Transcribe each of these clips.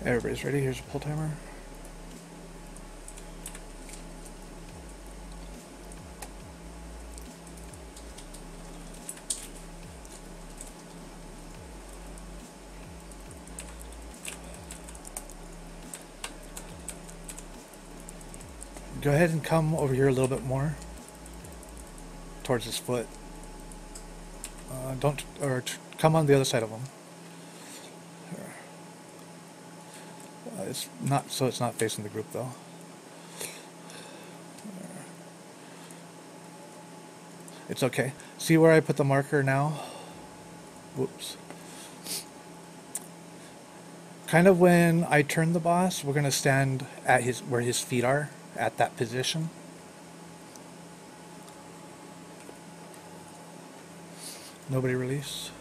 Everybody's ready. Here's a pull timer. Go ahead and come over here a little bit more towards his foot. Come on the other side of him. It's not so it's not facing the group though. It's okay. See where I put the marker now? Whoops. Kind of when I turn the boss, we're gonna stand at where his feet are, at that position. Nobody release.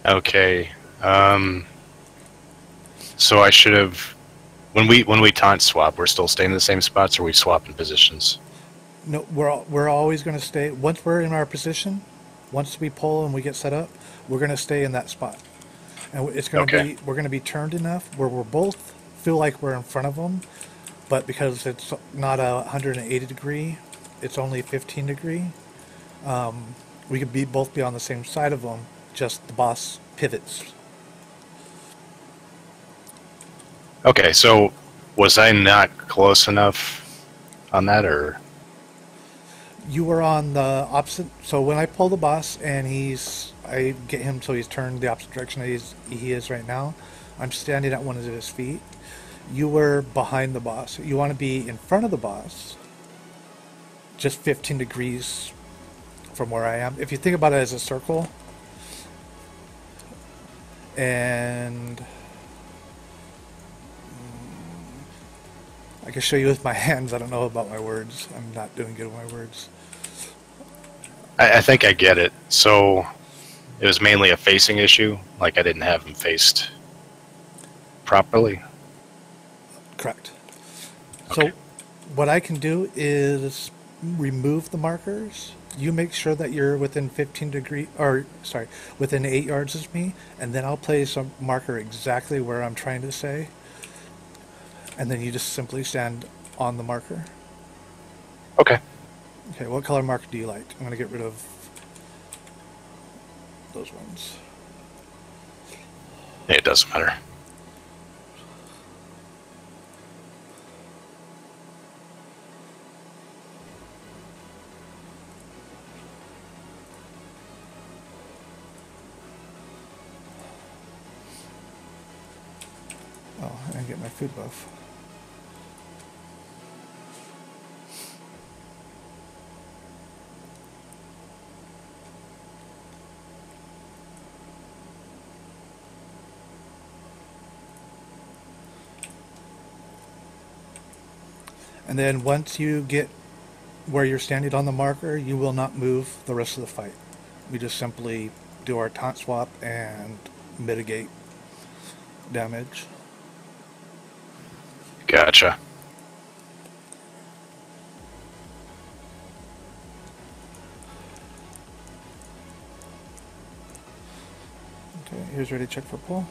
Okay. So I should have when we taunt swap, we're still staying in the same spots, or we swap in positions? No, we're always gonna stay once we're in our position. Once we pull and we get set up, we're gonna stay in that spot, and it's gonna Okay. be we're gonna be turned enough where we're both feel like we're in front of them, but because it's not a 180 degree, it's only 15 degree. We could both be on the same side of them. Just the boss pivots. Okay, so was I not close enough on that, or? You were on the opposite. So when I pull the boss and I get him so he's turned the opposite direction that he is right now. I'm standing at one of his feet. You were behind the boss. You want to be in front of the boss, just 15 degrees from where I am. If you think about it as a circle, and I can show you with my hands. I don't know about my words. I'm not doing good with my words. I think I get it. So it was mainly a facing issue, like I didn't have him faced properly. Correct. Okay. So what I can do is remove the markers. You make sure that you're within 15 degree, or sorry, within 8 yards of me, and then I'll place a marker exactly where I'm trying to say, and then you just simply stand on the marker. Okay. Okay, what color marker do you like? I'm going to get rid of those ones. It doesn't matter. Oh, and get my food buff. And then once you get where you're standing on the marker, you will not move the rest of the fight. We just simply do our taunt swap and mitigate damage. Gotcha. Okay, here's ready to check for pull.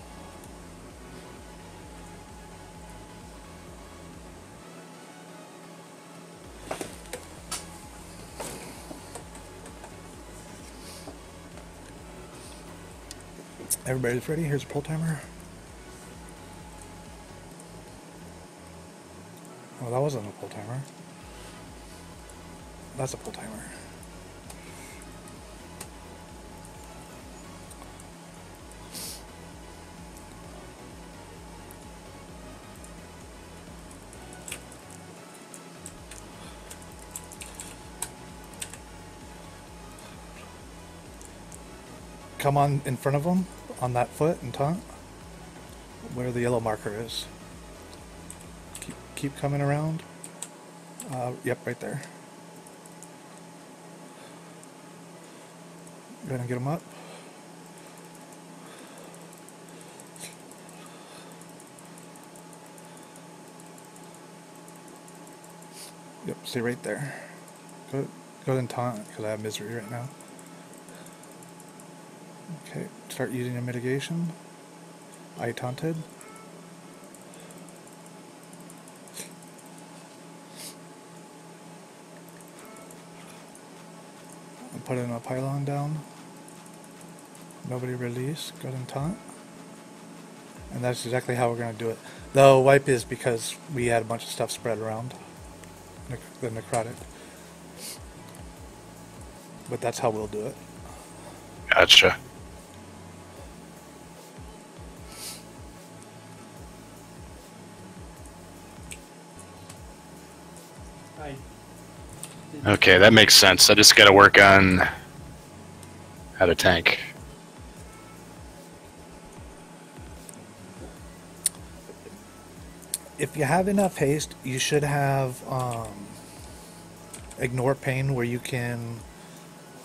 Everybody's ready. Here's a pull timer. Oh, that wasn't a pull timer. That's a pull timer. Come on in front of them on that foot and taunt where the yellow marker is. Keep coming around. Yep, right there. Go ahead and get them up. Yep, stay right there. Go ahead and taunt because I have misery right now. Okay, start using a mitigation. I taunted. And put in a pylon down. Nobody release. Go ahead and taunt. And that's exactly how we're going to do it. The wipe is because we had a bunch of stuff spread around the necrotic. But that's how we'll do it. Gotcha. Okay, that makes sense. I just got to work on how to tank. If you have enough haste, you should have ignore pain, where you can.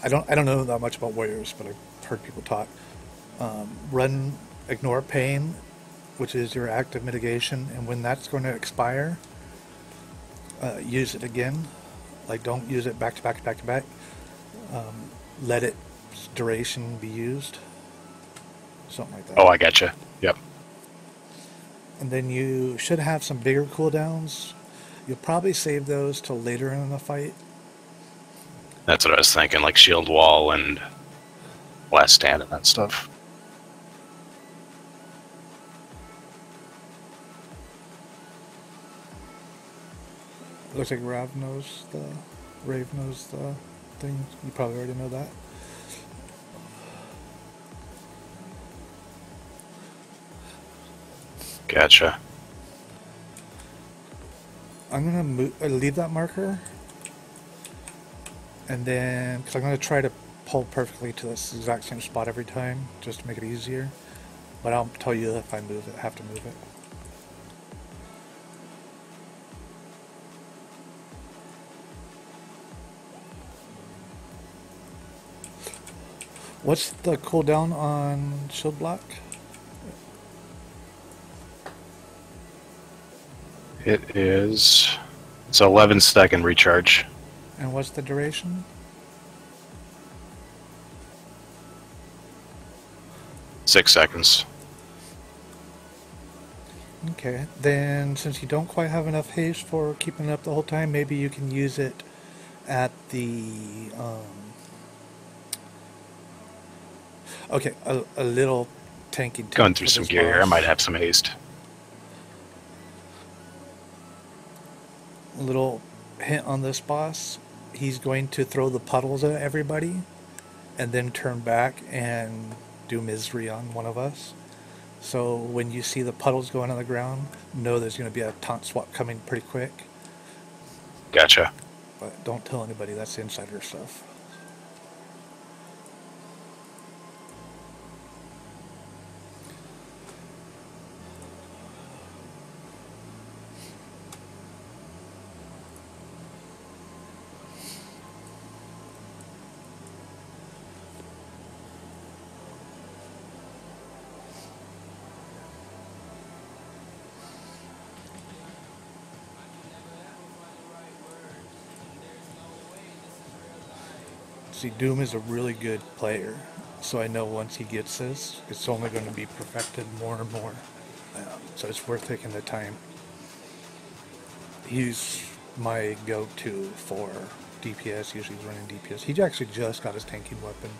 I don't know that much about warriors, but I've heard people talk. Run ignore pain, which is your active mitigation, and when that's going to expire, use it again. Like, don't use it back to back to back to back. Let its duration be used. Something like that. Oh, I gotcha. Yep. And then you should have some bigger cooldowns. You'll probably save those till later in the fight. That's what I was thinking, like shield wall and last stand and that stuff. Looks like Rave knows the thing. You probably already know that. Gotcha. I'm gonna leave that marker, and then because I'm gonna try to pull perfectly to this exact same spot every time, just to make it easier. But I'll tell you if I move it, have to move it. What's the cooldown on shield block? It's 11-second recharge. And what's the duration? Six seconds. Okay, then since you don't quite have enough haste for keeping it up the whole time, maybe you can use it at the okay, a little tanking tip Going through for some this gear here. I boss. might have some haste. A little hint on this boss. He's going to throw the puddles at everybody and then turn back and do misery on one of us. So when you see the puddles going on the ground, know there's going to be a taunt swap coming pretty quick. Gotcha. But don't tell anybody, that's insider stuff. See, Doom is a really good player, so I know once he gets this, it's only going to be perfected more and more. So it's worth taking the time. He's my go-to for DPS. Usually he's running DPS. He actually just got his tanking weapon.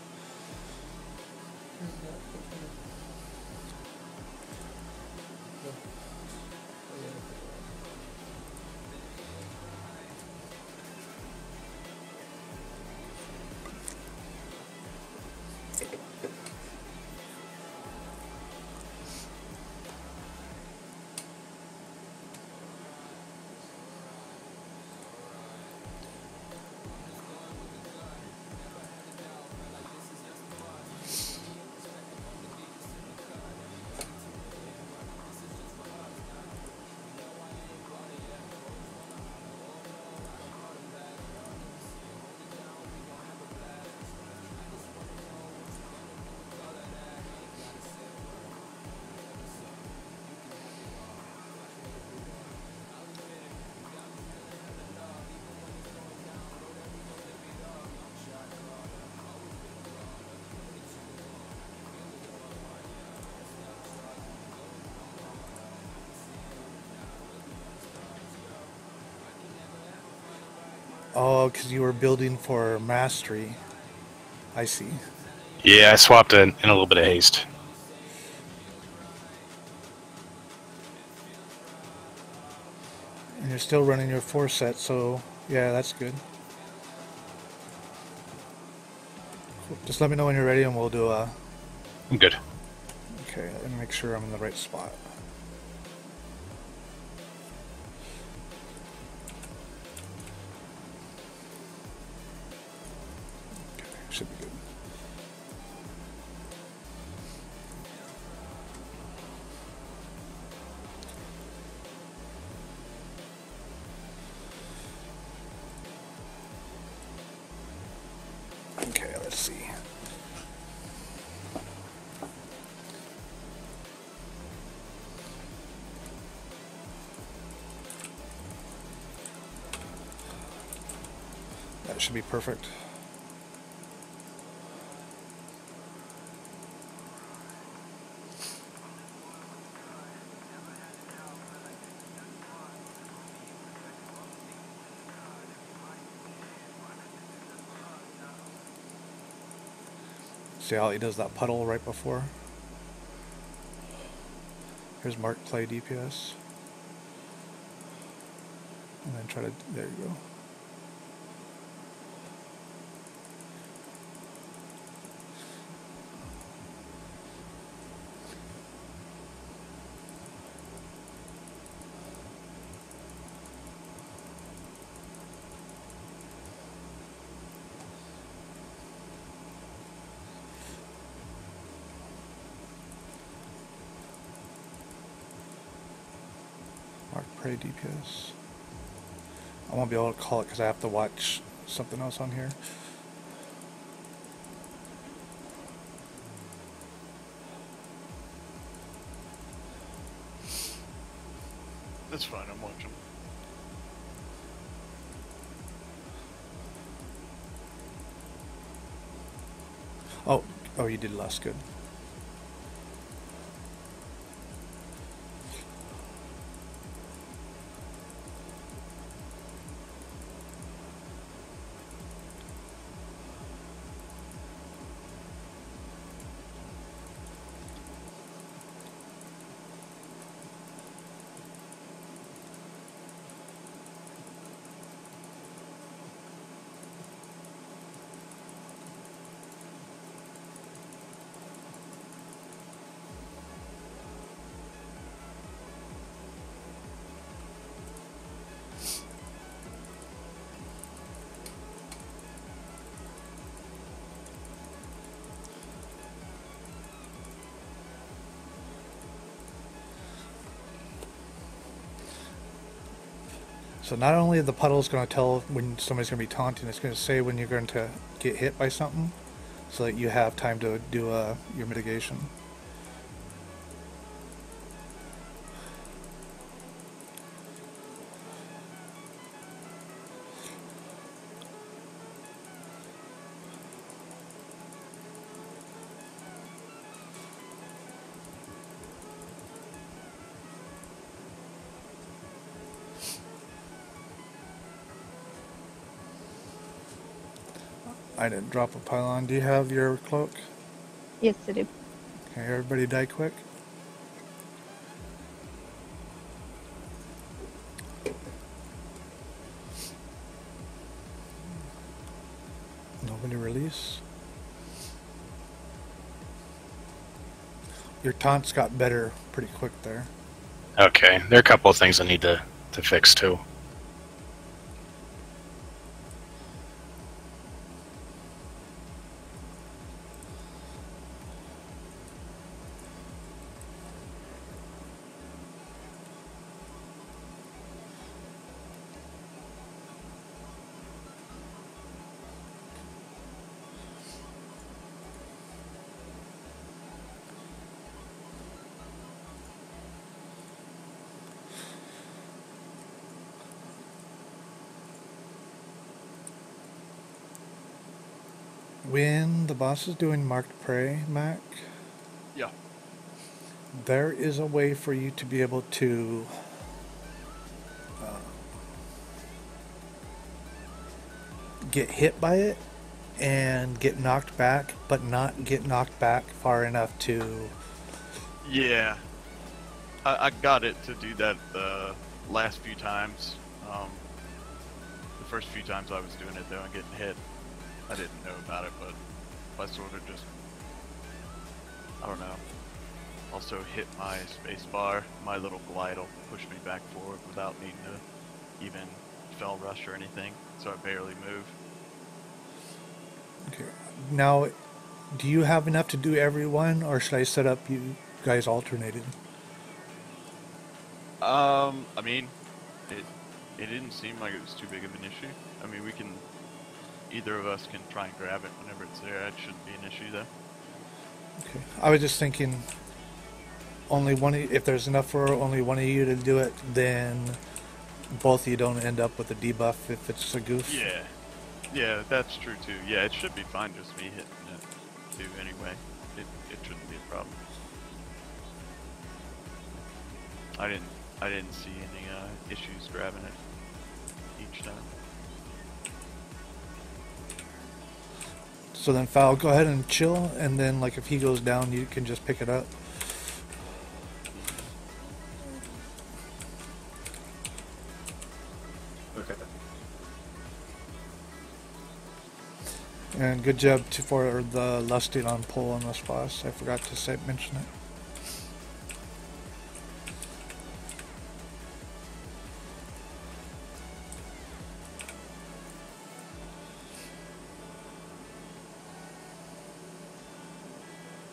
Oh, because you were building for mastery. I see. Yeah, I swapped in a little bit of haste. And you're still running your 4 set, so yeah, that's good. Just let me know when you're ready and we'll do a... I'm good. Okay, let me make sure I'm in the right spot. Okay, should be good. Okay, let's see. That should be perfect. See how he does that puddle right before? Here's Mark play DPS. And then try to... There you go. Mark Prey DPS. I won't be able to call it because I have to watch something else on here. That's fine, I'm watching. Oh, you did less. Good. So not only the puddle's going to tell when somebody's going to be taunting, it's going to say when you're going to get hit by something, so that you have time to do your mitigation. I didn't drop a pylon. Do you have your cloak? Yes, I do. Okay, everybody die quick. Nobody release. Your taunts got better pretty quick there. Okay, there are a couple of things I need to fix too. When the boss is doing marked prey, Mac, Yeah. there is a way for you to be able to get hit by it and get knocked back, but not get knocked back far enough to. Yeah, I got it to do that the last few times. The first few times I was doing it though and getting hit, I didn't know about it, but I sort of just, I don't know, also hit my space bar, my little glide will push me back forward without needing to even fell rush or anything, so I barely move. Okay. Now, do you have enough to do every one, or should I set up you guys alternated? I mean, it didn't seem like it was too big of an issue. I mean, either of us can try and grab it whenever it's there. It shouldn't be an issue though. Okay. I was just thinking, only one. If there's enough for only one of you to do it, then both of you don't end up with a debuff if it's a goof. Yeah, that's true too. Yeah, it should be fine just me hitting it too anyway. It shouldn't be a problem. I didn't see any issues grabbing it each time. So then, Foul, go ahead and chill, and then, like, if he goes down, you can just pick it up. Okay. And good job for the lusting on pull on this boss. I forgot to mention it.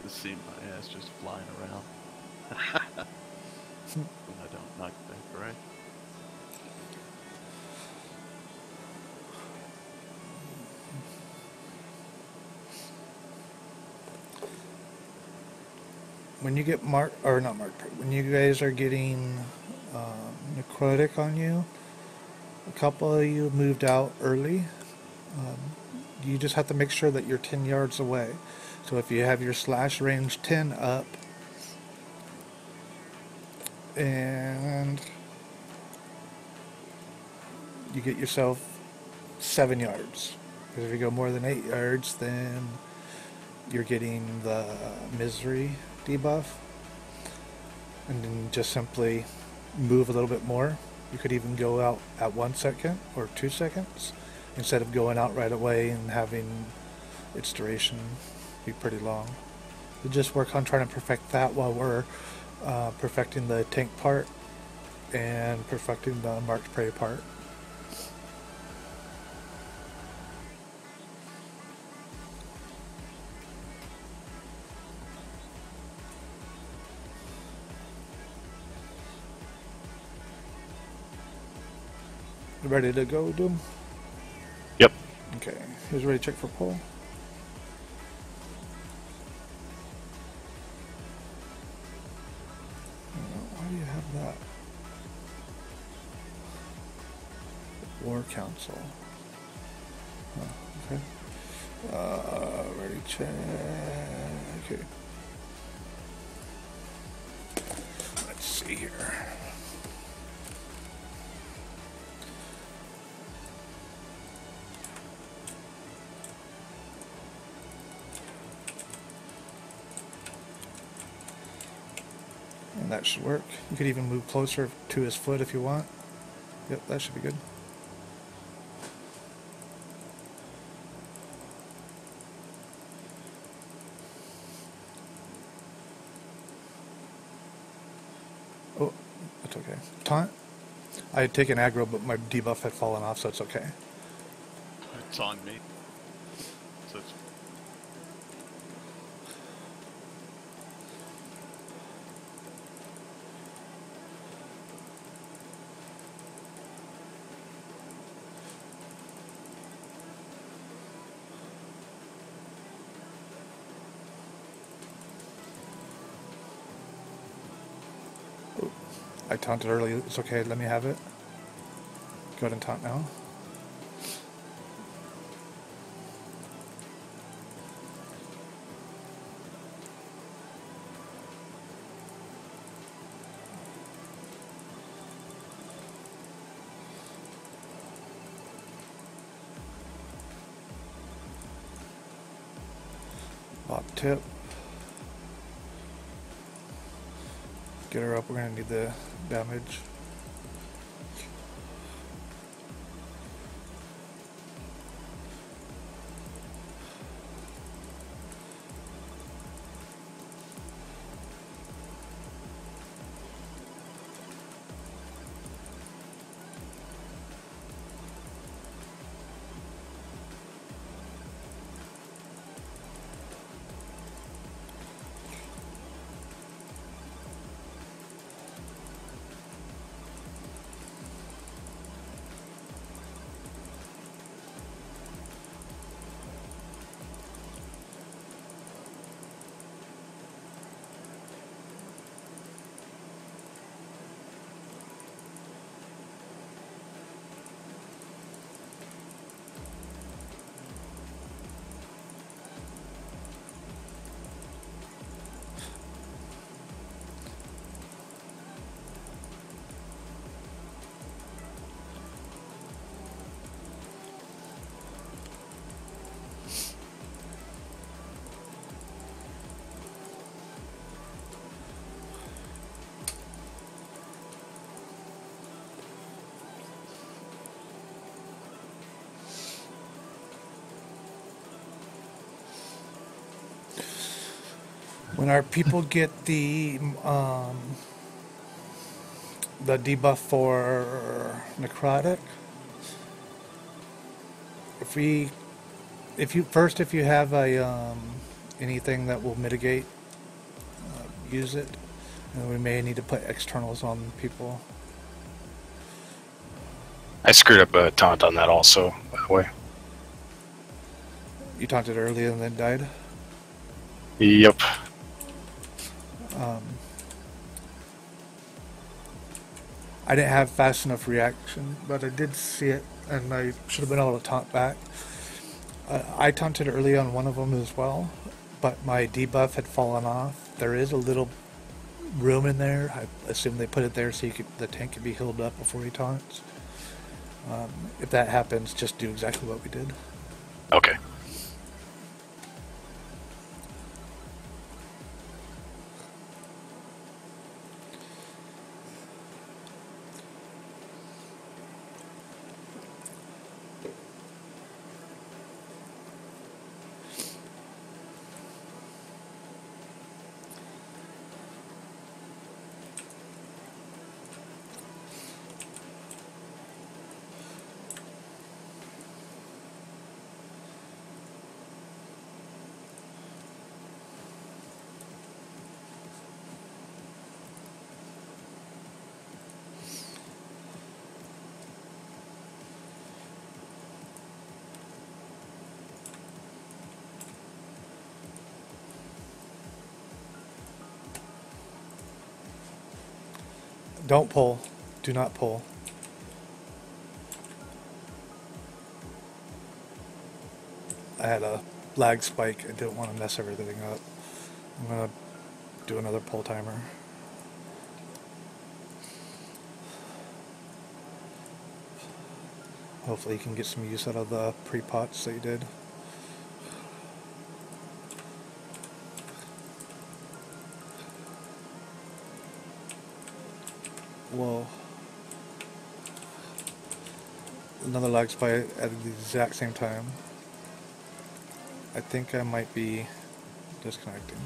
Just seeing my ass just flying around. When I don't knock back, right? When you get marked, or not marked, when you guys are getting necrotic on you, a couple of you moved out early. You just have to make sure that you're 10 yards away. So if you have your slash range 10 up, and you get yourself 7 yards. Because if you go more than 8 yards, then you're getting the misery debuff. And then just simply move a little bit more. You could even go out at 1 second or 2 seconds instead of going out right away and having its duration be pretty long. We just work on trying to perfect that while we're perfecting the tank part and perfecting the marked prey part. You ready to go, Doom? Yep. Okay. Who's ready to check for pull? Why do you have that? War Council. Oh, okay. Ready check. Okay. Let's see here. And that should work. You could even move closer to his foot if you want. Yep, that should be good. Oh, that's okay. Taunt? I had taken aggro, but my debuff had fallen off, so it's okay. It's on me. So it's I taunted early. It's okay. Let me have it. Go ahead and taunt now. top tip. Get her up. We're gonna need the damage. When our people get the debuff for necrotic, if you have a anything that will mitigate, use it. And we may need to put externals on people. I screwed up a taunt on that also, by the way. You taunted earlier and then died. Yep. I didn't have fast enough reaction, but I did see it, and I should have been able to taunt back. I taunted early on one of them as well, but my debuff had fallen off. There is a little room in there. I assume they put it there so the tank could be healed up before he taunts. If that happens, just do exactly what we did. Okay. Don't pull. Do not pull. I had a lag spike. I didn't want to mess everything up. I'm going to do another pull timer. Hopefully you can get some use out of the pre-pots that you did. Whoa. Another lag spike at the exact same time. I think I might be disconnecting.